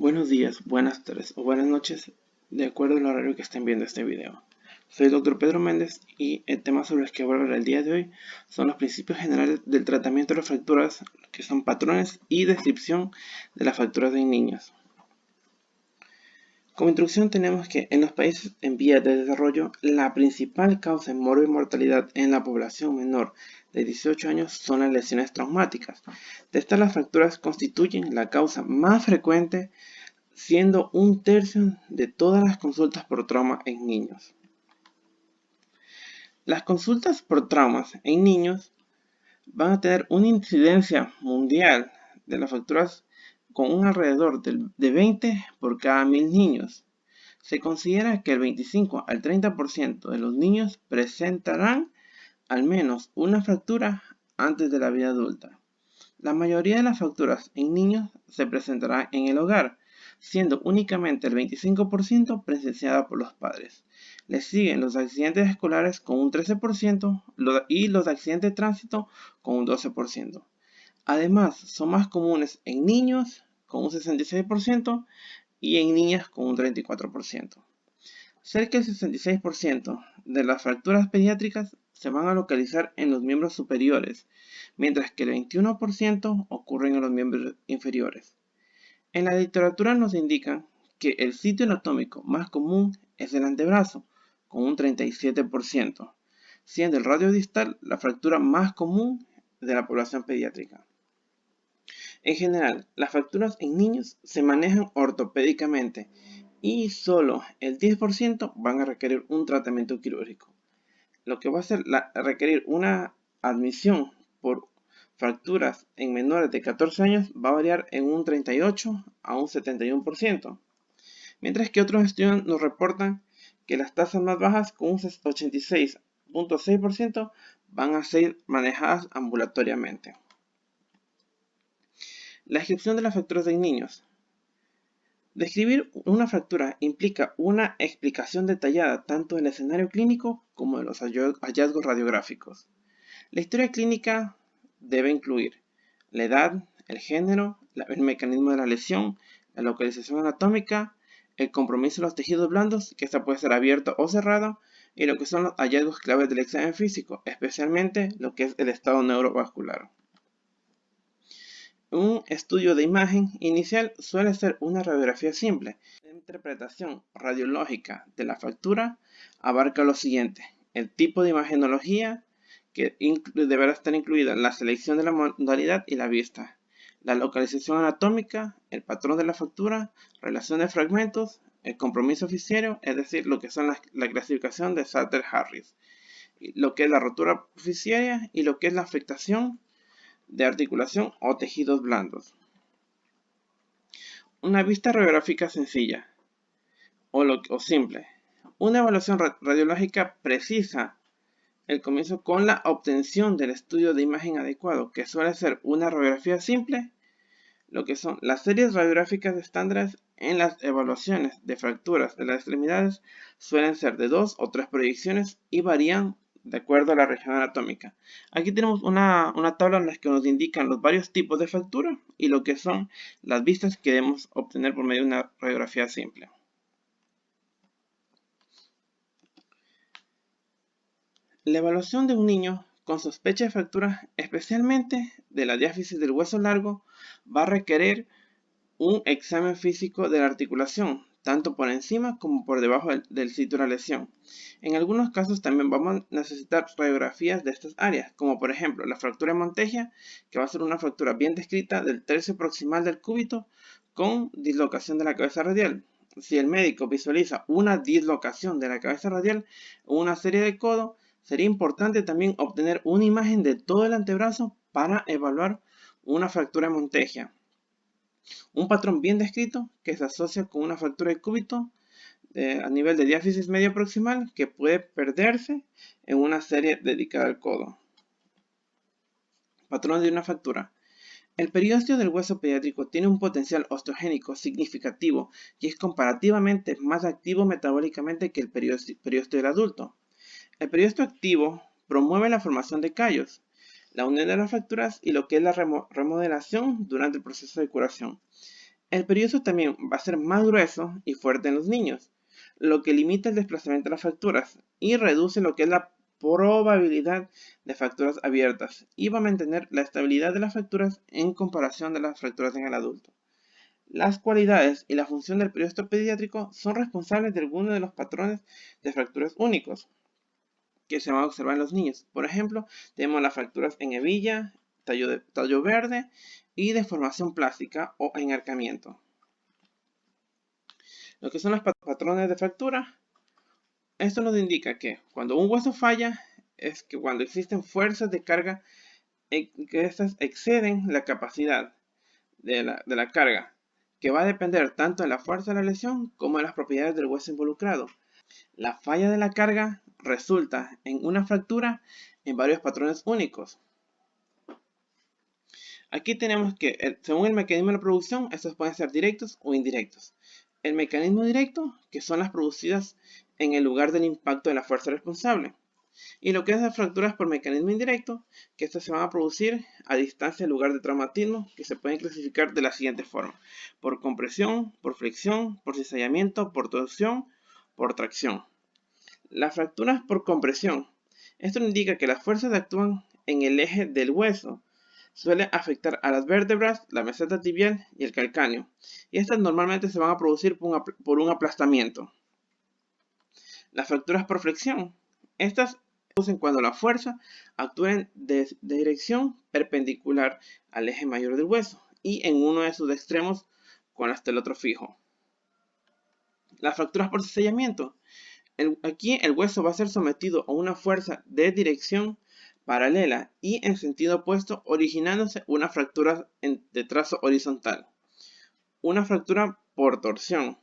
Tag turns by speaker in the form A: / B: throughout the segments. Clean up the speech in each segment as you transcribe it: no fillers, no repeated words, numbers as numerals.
A: Buenos días, buenas tardes o buenas noches, de acuerdo al horario que estén viendo este video. Soy el Dr. Pedro Méndez y el tema sobre el que voy a hablar el día de hoy son los principios generales del tratamiento de las fracturas, que son patrones y descripción de las fracturas en niños. Como introducción tenemos que en los países en vías de desarrollo, la principal causa de mortalidad en la población menor de 18 años son las lesiones traumáticas. De estas, las fracturas constituyen la causa más frecuente, siendo 1/3 de todas las consultas por trauma en niños. Las consultas por traumas en niños van a tener una incidencia mundial de las fracturas con un alrededor de 20 por cada 1000 niños. Se considera que el 25 al 30% de los niños presentarán al menos una fractura antes de la vida adulta. La mayoría de las fracturas en niños se presentará en el hogar, siendo únicamente el 25% presenciada por los padres. Le siguen los accidentes escolares con un 13% y los accidentes de tránsito con un 12%. Además, son más comunes en niños con un 66% y en niñas con un 34%. Cerca del 66% de las fracturas pediátricas se van a localizar en los miembros superiores, mientras que el 21% ocurren en los miembros inferiores. En la literatura nos indican que el sitio anatómico más común es el antebrazo, con un 37%, siendo el radio distal la fractura más común de la población pediátrica. En general, las fracturas en niños se manejan ortopédicamente y solo el 10% van a requerir un tratamiento quirúrgico. Lo que va a requerir una admisión por fracturas en menores de 14 años va a variar en un 38 a un 71%, mientras que otros estudios nos reportan que las tasas más bajas, con un 86.6%, van a ser manejadas ambulatoriamente. La descripción de las fracturas en niños. Describir una fractura implica una explicación detallada tanto del escenario clínico como de los hallazgos radiográficos. La historia clínica debe incluir la edad, el género, el mecanismo de la lesión, la localización anatómica, el compromiso de los tejidos blandos, que esta puede ser abierto o cerrado, y lo que son los hallazgos claves del examen físico, especialmente lo que es el estado neurovascular. Un estudio de imagen inicial suele ser una radiografía simple. La interpretación radiológica de la fractura abarca lo siguiente: el tipo de imagenología, que deberá estar incluida la selección de la modalidad y la vista, la localización anatómica, el patrón de la fractura, relación de fragmentos, el compromiso fisario, es decir, lo que son la clasificación de Salter-Harris, lo que es la rotura fisaria y lo que es la afectación de articulación o tejidos blandos. Una vista radiográfica sencilla o simple. Una evaluación radiológica precisa el comienzo con la obtención del estudio de imagen adecuado, que suele ser una radiografía simple, lo que son las series radiográficas estándares en las evaluaciones de fracturas de las extremidades suelen ser de 2 o 3 proyecciones y varían de acuerdo a la región anatómica. Aquí tenemos una tabla en la que nos indican los varios tipos de fractura y lo que son las vistas que debemos obtener por medio de una radiografía simple. La evaluación de un niño con sospecha de fractura, especialmente de la diáfisis del hueso largo, va a requerir un examen físico de la articulación, tanto por encima como por debajo del sitio de la lesión. En algunos casos también vamos a necesitar radiografías de estas áreas, como por ejemplo la fractura de Monteggia, que va a ser una fractura bien descrita del tercio proximal del cúbito con dislocación de la cabeza radial. Si el médico visualiza una dislocación de la cabeza radial o una serie de codo, sería importante también obtener una imagen de todo el antebrazo para evaluar una fractura de Monteggia. Un patrón bien descrito que se asocia con una fractura de cúbito a nivel de diáfisis medio proximal que puede perderse en una serie dedicada al codo. Patrón de una fractura. El periósteo del hueso pediátrico tiene un potencial osteogénico significativo y es comparativamente más activo metabólicamente que el periósteo del adulto. El periósteo activo promueve la formación de callos, la unión de las fracturas y lo que es la remodelación durante el proceso de curación. El periósteo también va a ser más grueso y fuerte en los niños, lo que limita el desplazamiento de las fracturas y reduce lo que es la probabilidad de fracturas abiertas y va a mantener la estabilidad de las fracturas en comparación de las fracturas en el adulto. Las cualidades y la función del periósteo pediátrico son responsables de algunos de los patrones de fracturas únicos que se van a observar en los niños. Por ejemplo, tenemos las fracturas en hebilla, tallo verde y deformación plástica o enarcamiento. Lo que son los patrones de fractura, esto nos indica que cuando un hueso falla, es que cuando existen fuerzas de carga, que estas exceden la capacidad de la carga, que va a depender tanto de la fuerza de la lesión como de las propiedades del hueso involucrado. La falla de la carga resulta en una fractura en varios patrones únicos. Aquí tenemos que, según el mecanismo de la producción, estos pueden ser directos o indirectos. El mecanismo directo, que son las producidas en el lugar del impacto de la fuerza responsable. Y lo que es las fracturas por mecanismo indirecto, que estas se van a producir a distancia del lugar de traumatismo, que se pueden clasificar de la siguiente forma: por compresión, por flexión, por cizallamiento, por torsión, por tracción. Las fracturas por compresión. Esto indica que las fuerzas actúan en el eje del hueso. Suele afectar a las vértebras, la meseta tibial y el calcáneo. Y estas normalmente se van a producir por un aplastamiento. Las fracturas por flexión. Estas se producen cuando la fuerza actúa en dirección perpendicular al eje mayor del hueso y en uno de sus extremos con hasta el otro fijo. Las fracturas por cizallamiento. Aquí el hueso va a ser sometido a una fuerza de dirección paralela y en sentido opuesto, originándose una fractura de trazo horizontal. Una fractura por torsión.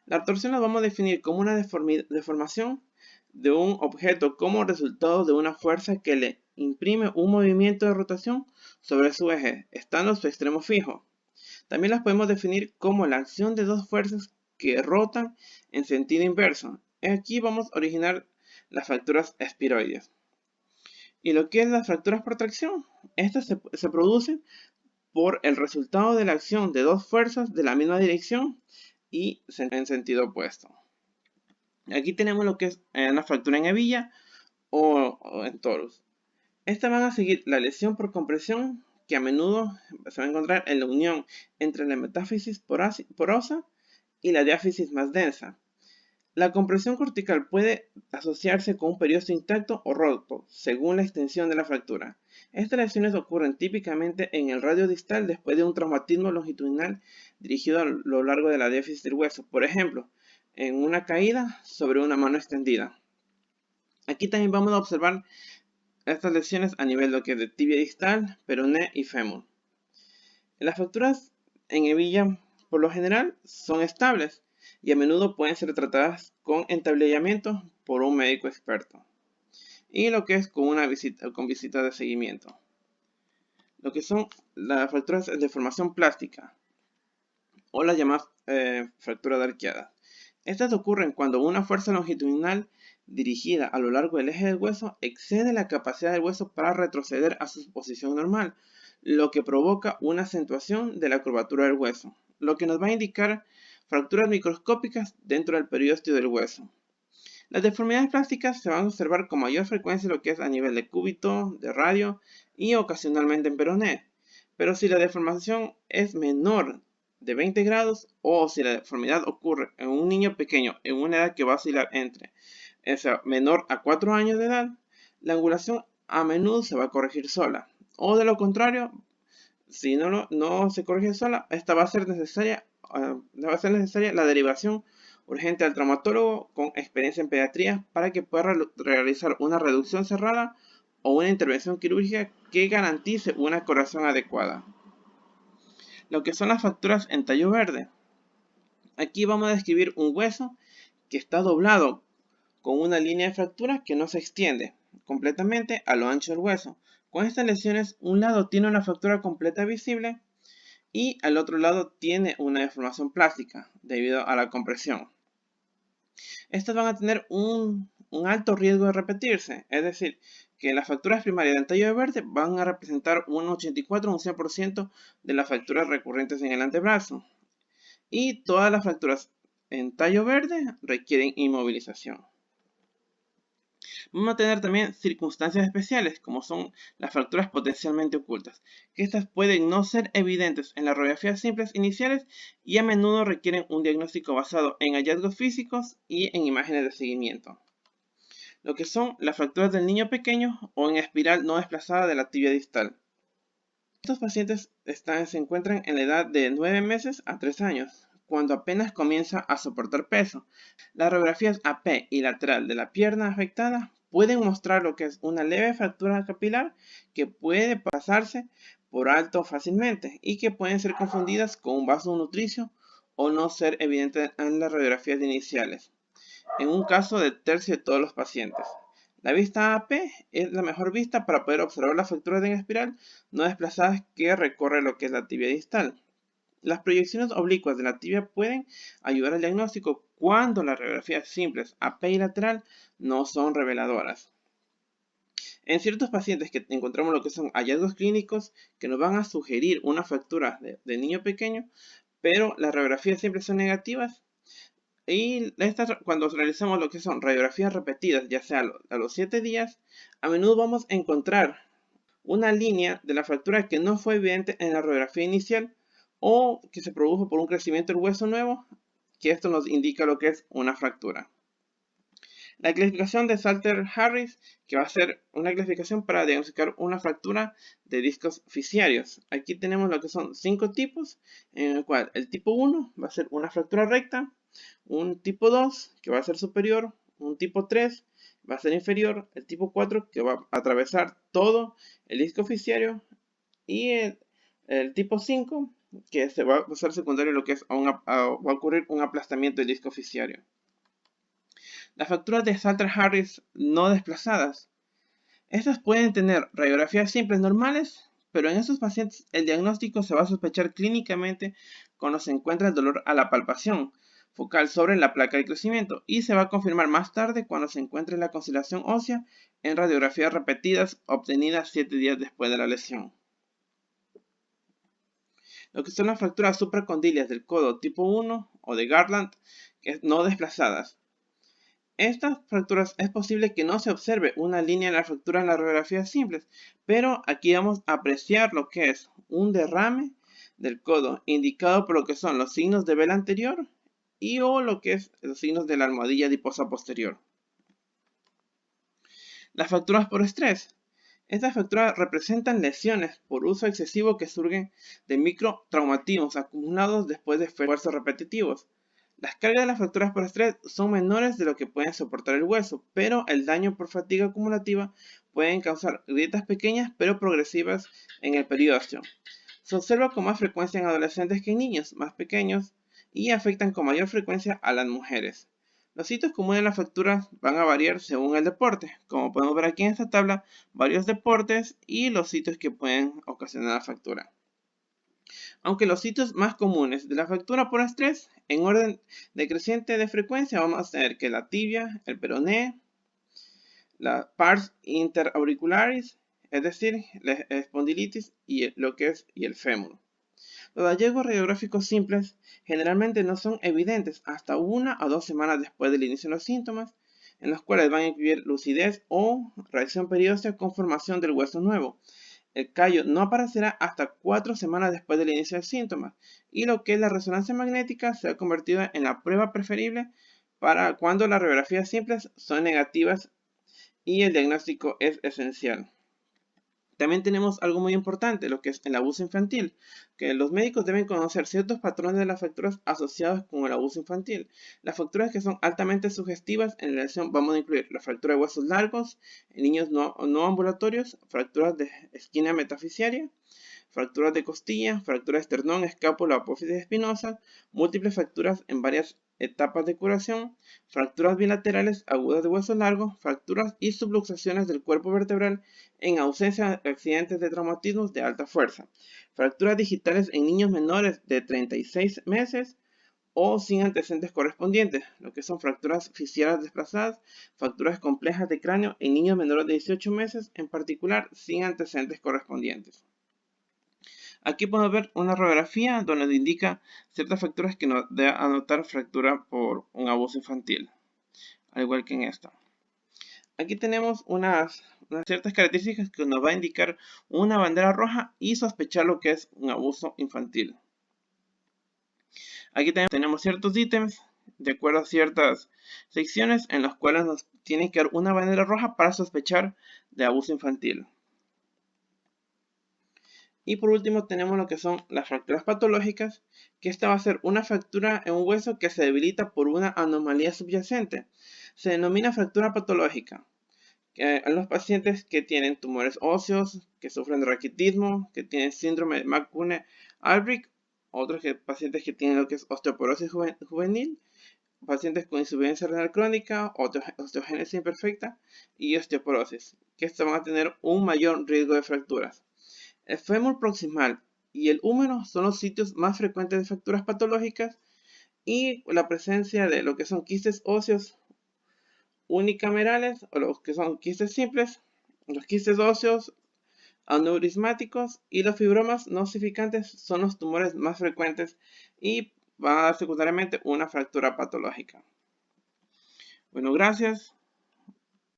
A: La torsión la vamos a definir como una deformación de un objeto como resultado de una fuerza que le imprime un movimiento de rotación sobre su eje, estando su extremo fijo. También las podemos definir como la acción de dos fuerzas que rotan en sentido inverso. Aquí vamos a originar las fracturas espiroides. Y lo que es las fracturas por tracción, estas se producen por el resultado de la acción de dos fuerzas de la misma dirección y en sentido opuesto. Aquí tenemos lo que es una fractura en hebilla o en torus. Estas van a seguir la lesión por compresión, que a menudo se va a encontrar en la unión entre la metáfisis porosa y la diáfisis más densa. La compresión cortical puede asociarse con un periósteo intacto o roto, según la extensión de la fractura. Estas lesiones ocurren típicamente en el radio distal después de un traumatismo longitudinal dirigido a lo largo de la diáfisis del hueso, por ejemplo, en una caída sobre una mano extendida. Aquí también vamos a observar estas lesiones a nivel de tibia distal, peroné y fémur. Las fracturas en hebilla, por lo general, son estables y a menudo pueden ser tratadas con entablillamiento por un médico experto. Y lo que es con visita de seguimiento. Lo que son las fracturas de deformación plástica o las llamadas fracturas de arqueadas. Estas ocurren cuando una fuerza longitudinal dirigida a lo largo del eje del hueso excede la capacidad del hueso para retroceder a su posición normal, lo que provoca una acentuación de la curvatura del hueso, lo que nos va a indicar fracturas microscópicas dentro del periósteo del hueso. Las deformidades plásticas se van a observar con mayor frecuencia lo que es a nivel de cúbito, de radio y ocasionalmente en peroné. Pero si la deformación es menor de 20 grados o si la deformidad ocurre en un niño pequeño en una edad que va a oscilar entre menor a 4 años de edad, la angulación a menudo se va a corregir sola. O de lo contrario, si no se corrige sola, esta va a ser necesaria la derivación urgente al traumatólogo con experiencia en pediatría para que pueda realizar una reducción cerrada o una intervención quirúrgica que garantice una curación adecuada. Lo que son las fracturas en tallo verde. Aquí vamos a describir un hueso que está doblado con una línea de fractura que no se extiende completamente a lo ancho del hueso. Con estas lesiones, un lado tiene una fractura completa visible y al otro lado tiene una deformación plástica debido a la compresión. Estas van a tener un alto riesgo de repetirse, es decir, que las fracturas primarias del tallo verde van a representar un 84 o un 100% de las fracturas recurrentes en el antebrazo. y todas las fracturas en tallo verde requieren inmovilización. Vamos a tener también circunstancias especiales, como son las fracturas potencialmente ocultas, que estas pueden no ser evidentes en las radiografías simples iniciales y a menudo requieren un diagnóstico basado en hallazgos físicos y en imágenes de seguimiento. Lo que son las fracturas del niño pequeño o en espiral no desplazada de la tibia distal. Estos pacientes se encuentran en la edad de 9 meses a 3 años, cuando apenas comienza a soportar peso. Las radiografías AP y lateral de la pierna afectada pueden mostrar lo que es una leve fractura capilar que puede pasarse por alto fácilmente y que pueden ser confundidas con un vaso nutricio o no ser evidentes en las radiografías iniciales, en un caso de tercio de todos los pacientes. La vista AP es la mejor vista para poder observar las fracturas en espiral no desplazadas que recorre lo que es la tibia distal. Las proyecciones oblicuas de la tibia pueden ayudar al diagnóstico cuando las radiografías simples AP y lateral no son reveladoras. En ciertos pacientes que encontramos lo que son hallazgos clínicos que nos van a sugerir una fractura de niño pequeño, pero las radiografías siempre son negativas. Y cuando realizamos lo que son radiografías repetidas, ya sea a los 7 días, a menudo vamos a encontrar una línea de la fractura que no fue evidente en la radiografía inicial o que se produjo por un crecimiento del hueso nuevo, que esto nos indica lo que es una fractura. La clasificación de Salter-Harris, que va a ser una clasificación para diagnosticar una fractura de discos fisiarios. Aquí tenemos lo que son 5 tipos, en el cual el tipo 1 va a ser una fractura recta, un tipo 2 que va a ser superior, un tipo 3 va a ser inferior, el tipo 4 que va a atravesar todo el disco fisiario y el tipo 5 que se va a ser secundario, lo que es va a ocurrir un aplastamiento del disco fisiario. Las fracturas de Salter-Harris no desplazadas. Estas pueden tener radiografías simples normales, pero en estos pacientes el diagnóstico se va a sospechar clínicamente cuando se encuentra el dolor a la palpación focal sobre la placa de crecimiento y se va a confirmar más tarde cuando se encuentre la constelación ósea en radiografías repetidas obtenidas 7 días después de la lesión. Lo que son las fracturas supracondilias del codo tipo 1 o de Garland, no desplazadas. Estas fracturas es posible que no se observe una línea en la fractura en las radiografías simples, pero aquí vamos a apreciar lo que es un derrame del codo indicado por lo que son los signos de vela anterior y o lo que es los signos de la almohadilla adiposa posterior. Las fracturas por estrés. Estas fracturas representan lesiones por uso excesivo que surgen de microtraumatismos acumulados después de esfuerzos repetitivos. Las cargas de las fracturas por estrés son menores de lo que pueden soportar el hueso, pero el daño por fatiga acumulativa pueden causar grietas pequeñas pero progresivas en el periodo de acción. Se observa con más frecuencia en adolescentes que en niños más pequeños y afectan con mayor frecuencia a las mujeres. Los sitios comunes de las fracturas van a variar según el deporte. Como podemos ver aquí en esta tabla, varios deportes y los sitios que pueden ocasionar la fractura. Aunque los sitios más comunes de la fractura por estrés, en orden decreciente de frecuencia, vamos a tener que la tibia, el peroné, la pars interauricularis, es decir, la espondilitis y el fémur. Los hallazgos radiográficos simples generalmente no son evidentes hasta 1 o 2 semanas después del inicio de los síntomas, en los cuales van a incluir lucidez o reacción periódica con formación del hueso nuevo. El callo no aparecerá hasta 4 semanas después del inicio de síntomas, y lo que es la resonancia magnética se ha convertido en la prueba preferible para cuando las radiografías simples son negativas y el diagnóstico es esencial. También tenemos algo muy importante, lo que es el abuso infantil, que los médicos deben conocer ciertos patrones de las fracturas asociados con el abuso infantil. Las fracturas que son altamente sugestivas en la lesión vamos a incluir la fractura de huesos largos en niños no ambulatorios, fracturas de esquina metafisiaria, fracturas de costilla, fractura de esternón, escápula, apófisis espinosa, múltiples fracturas en varias etapas de curación, fracturas bilaterales agudas de hueso largo, fracturas y subluxaciones del cuerpo vertebral en ausencia de accidentes de traumatismos de alta fuerza, fracturas digitales en niños menores de 36 meses o sin antecedentes correspondientes, lo que son fracturas fisiales desplazadas, fracturas complejas de cráneo en niños menores de 18 meses, en particular sin antecedentes correspondientes. Aquí podemos ver una radiografía donde nos indica ciertas fracturas que nos debe anotar fractura por un abuso infantil, al igual que en esta. Aquí tenemos unas ciertas características que nos va a indicar una bandera roja y sospechar lo que es un abuso infantil. Aquí tenemos ciertos ítems de acuerdo a ciertas secciones en las cuales nos tiene que dar una bandera roja para sospechar de abuso infantil. Y por último tenemos lo que son las fracturas patológicas, que esta va a ser una fractura en un hueso que se debilita por una anomalía subyacente. Se denomina fractura patológica en los pacientes que tienen tumores óseos, que sufren de raquitismo, que tienen síndrome de McCune-Albright, otros pacientes que tienen lo que es osteoporosis juvenil, pacientes con insuficiencia renal crónica, osteogénesis imperfecta y osteoporosis, que estos van a tener un mayor riesgo de fracturas. El fémur proximal y el húmero son los sitios más frecuentes de fracturas patológicas y la presencia de lo que son quistes óseos unicamerales o los que son quistes simples, los quistes óseos aneurismáticos y los fibromas no significantes son los tumores más frecuentes y van a dar secundariamente una fractura patológica. Bueno, gracias.